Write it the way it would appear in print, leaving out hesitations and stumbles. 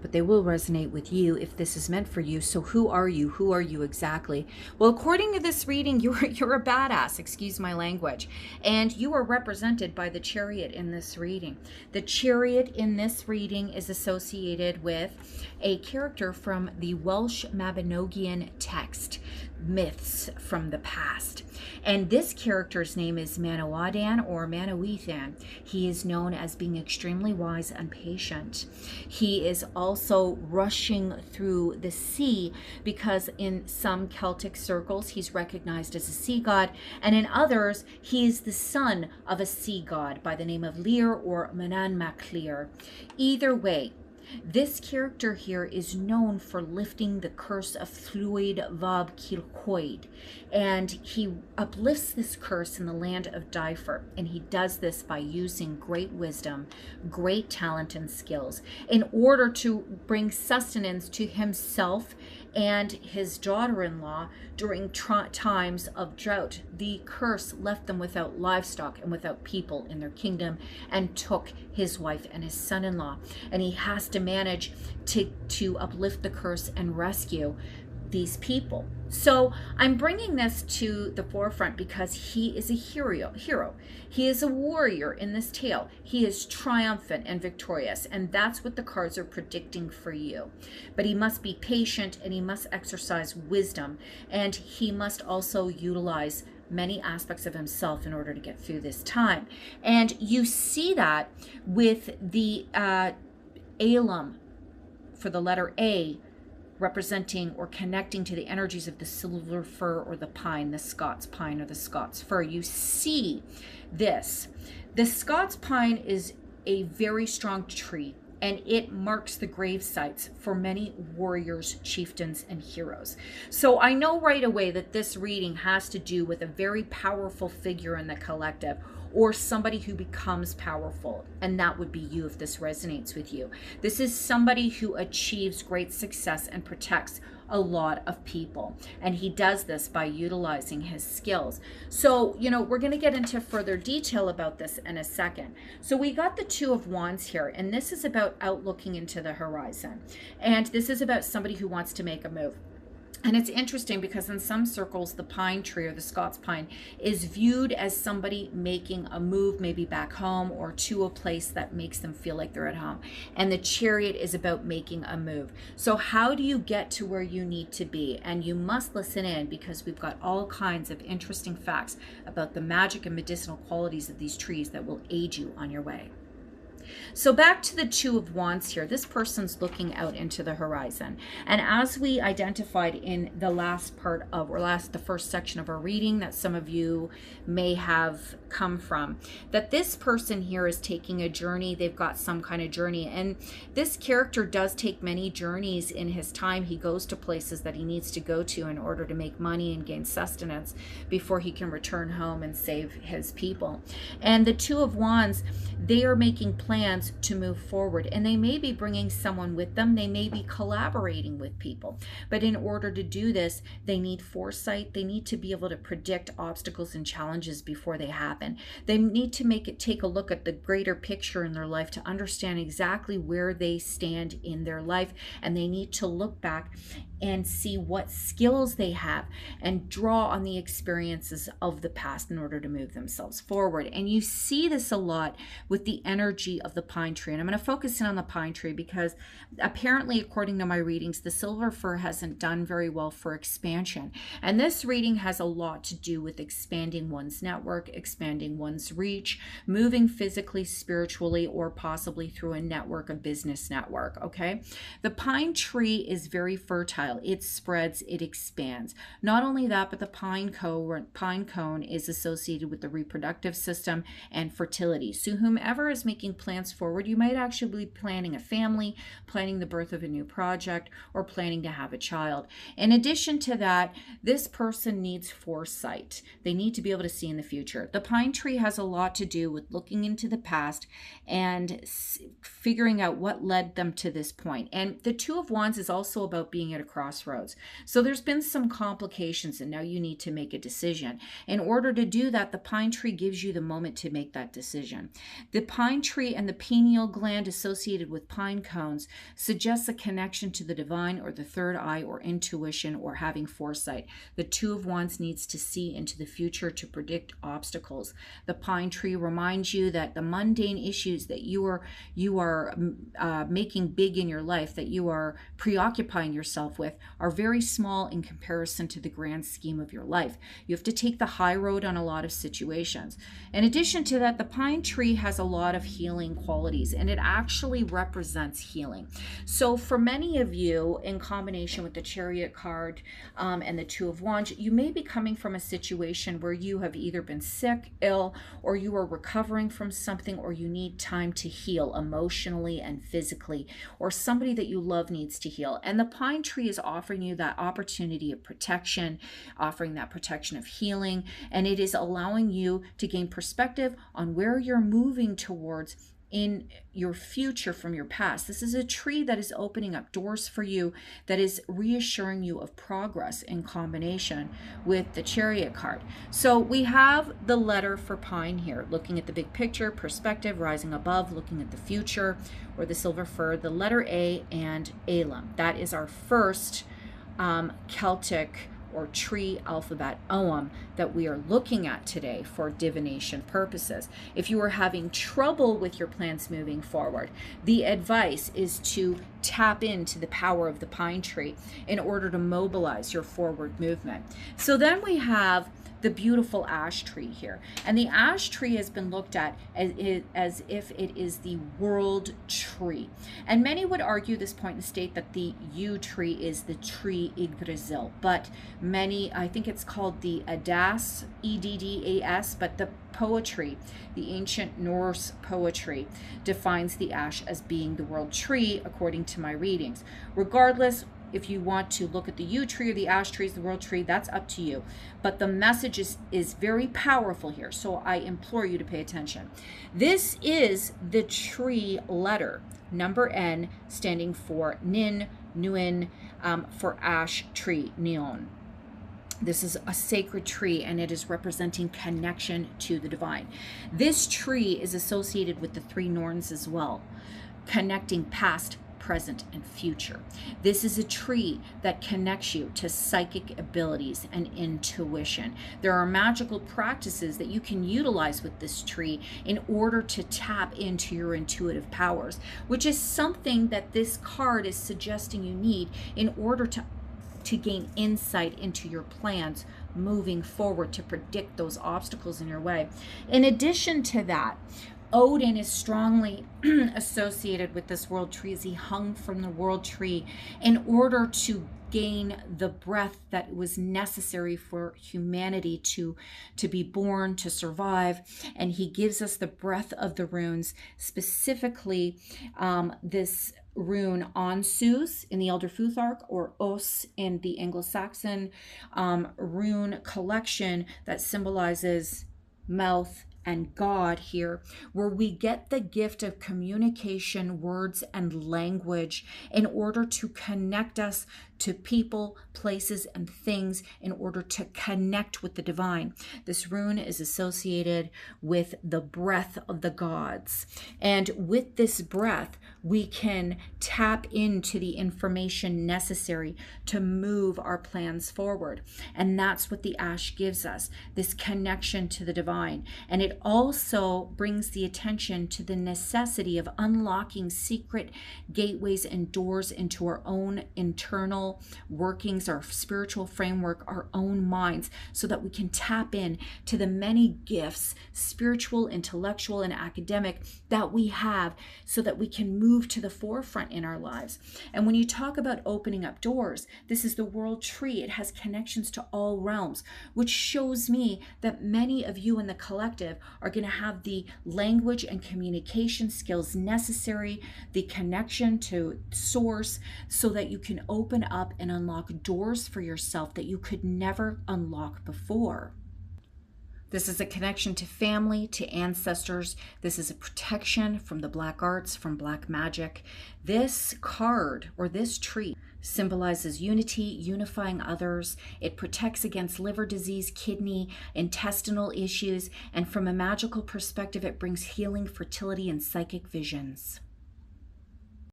but they will resonate with you if this is meant for you. So who are you? Who are you exactly? Well, according to this reading, you're a badass, excuse my language, and you are represented by the Chariot in this reading. The Chariot in this reading is associated with a character from the Welsh Mabinogion text, myths from the past. And this character's name is Manawydan or Manawydan. He is known as being extremely wise and patient. He is also rushing through the sea because in some Celtic circles he's recognized as a sea god, and in others he is the son of a sea god by the name of Lir or Manan Mac Lir. Either way, this character here is known for lifting the curse of Llwyd Fab Cilcoed, and he uplifts this curse in the land of Dyfur, and he does this by using great wisdom, great talent and skills in order to bring sustenance to himself and his daughter-in-law during times of drought. The curse left them without livestock and without people in their kingdom and took his wife and his son-in-law. And he has to manage to uplift the curse and rescue these people. So I'm bringing this to the forefront because he is a hero. He is a warrior in this tale. He is triumphant and victorious, and that's what the cards are predicting for you. But he must be patient, and he must exercise wisdom, and he must also utilize many aspects of himself in order to get through this time. And you see that with the alum for the letter A, representing or connecting to the energies of the silver fir or the pine, the Scots pine or the Scots fir. You see this. The Scots pine is a very strong tree, and it marks the grave sites for many warriors, chieftains, and heroes. So I know right away that this reading has to do with a very powerful figure in the collective, or somebody who becomes powerful, and that would be you if this resonates with you. This is somebody who achieves great success and protects a lot of people, and he does this by utilizing his skills. So, we're going to get into further detail about this in a second. So we got the Two of Wands here, and this is about outlooking into the horizon, and this is about somebody who wants to make a move. And it's interesting because in some circles, the pine tree or the Scots pine is viewed as somebody making a move, maybe back home or to a place that makes them feel like they're at home. And the Chariot is about making a move. So how do you get to where you need to be? And you must listen in because we've got all kinds of interesting facts about the magic and medicinal qualities of these trees that will aid you on your way. So back to the Two of Wands here. This person's looking out into the horizon. And as we identified in the last part of, the first section of our reading that some of you may have come from, that this person here is taking a journey. They've got some kind of journey. And this character does take many journeys in his time. He goes to places that he needs to go to in order to make money and gain sustenance before he can return home and save his people. And the Two of Wands, they are making plans to move forward, and they may be bringing someone with them. They may be collaborating with people, but in order to do this, they need foresight. They need to be able to predict obstacles and challenges before they happen. They need to take a look at the greater picture in their life to understand exactly where they stand in their life, and they need to look back and see what skills they have and draw on the experiences of the past in order to move themselves forward. And you see this a lot with the energy of the pine tree. And I'm going to focus in on the pine tree because apparently, according to my readings, the silver fir hasn't done very well for expansion. And this reading has a lot to do with expanding one's network, expanding one's reach, moving physically, spiritually, or possibly through a network, a business network, okay? The pine tree is very fertile. It spreads, it expands. Not only that, but the pine cone is associated with the reproductive system and fertility. So whomever is making plans forward, you might actually be planning a family, planning the birth of a new project, or planning to have a child. In addition to that, this person needs foresight. They need to be able to see in the future. The pine tree has a lot to do with looking into the past and figuring out what led them to this point. And the Two of Wands is also about being at a crossroads. crossroads. So there's been some complications, and now you need to make a decision. In order to do that, the pine tree gives you the moment to make that decision. The pine tree and the pineal gland associated with pine cones suggests a connection to the divine or the third eye or intuition or having foresight. The Two of Wands needs to see into the future to predict obstacles. The pine tree reminds you that the mundane issues that you are making big in your life, that you are preoccupying yourself with, are very small in comparison to the grand scheme of your life. You have to take the high road on a lot of situations. In addition to that, the pine tree has a lot of healing qualities, and it actually represents healing. So for many of you, in combination with the Chariot card and the Two of Wands, you may be coming from a situation where you have either been sick, ill, or you are recovering from something, or you need time to heal emotionally and physically, or somebody that you love needs to heal. And the pine tree is offering you that opportunity of protection, offering that protection of healing, and it is allowing you to gain perspective on where you're moving towards in your future from your past. This is a tree that is opening up doors for you, that is reassuring you of progress in combination with the Chariot card. So we have the letter for pine here, looking at the big picture, perspective, rising above, looking at the future, or the silver fir, the letter A and Elam. That is our first Celtic or tree alphabet Ogham that we are looking at today for divination purposes. If you are having trouble with your plans moving forward, the advice is to tap into the power of the pine tree in order to mobilize your forward movement. So then we have the beautiful ash tree here. And the ash tree has been looked at as if it is the world tree. And many would argue this point and state that the yew tree is the tree Yggdrasil. But many, I think it's called the Eddas, E-D-D-A-S, but the poetry, the ancient Norse poetry, defines the ash as being the world tree according to my readings. Regardless, if you want to look at the yew tree or the ash tree as the world tree, that's up to you. But the message is very powerful here, so I implore you to pay attention. This is the tree letter, number N, standing for Nin, Nuin, for ash tree, Neon. This is a sacred tree, and it is representing connection to the divine. This tree is associated with the three Norns as well, connecting past, present, and future. This is a tree that connects you to psychic abilities and intuition. There are magical practices that you can utilize with this tree in order to tap into your intuitive powers, which is something that this card is suggesting you need in order to gain insight into your plans moving forward, to predict those obstacles in your way. In addition to that, Odin is strongly associated with this world tree, as he hung from the world tree in order to gain the breath that was necessary for humanity to be born, to survive. And he gives us the breath of the runes, specifically this rune Onsus in the Elder Futhark, or Os in the Anglo-Saxon rune collection that symbolizes mouth and God here, where we get the gift of communication, words, and language in order to connect us to people, places, and things in order to connect with the divine. This rune is associated with the breath of the gods. And with this breath, we can tap into the information necessary to move our plans forward. And that's what the ash gives us, this connection to the divine. And it also brings the attention to the necessity of unlocking secret gateways and doors into our own internal workings, our spiritual framework, our own minds, so that we can tap in to the many gifts, spiritual, intellectual, and academic, that we have, so that we can move to the forefront in our lives. And when you talk about opening up doors, this is the world tree. It has connections to all realms, which shows me that many of you in the collective are going to have the language and communication skills necessary, the connection to source, so that you can open up and unlock doors for yourself that you could never unlock before. This is a connection to family, to ancestors. This is a protection from the black arts, from black magic. This card or this tree symbolizes unity, unifying others. It protects against liver disease, kidney, intestinal issues, and from a magical perspective, it brings healing, fertility, and psychic visions.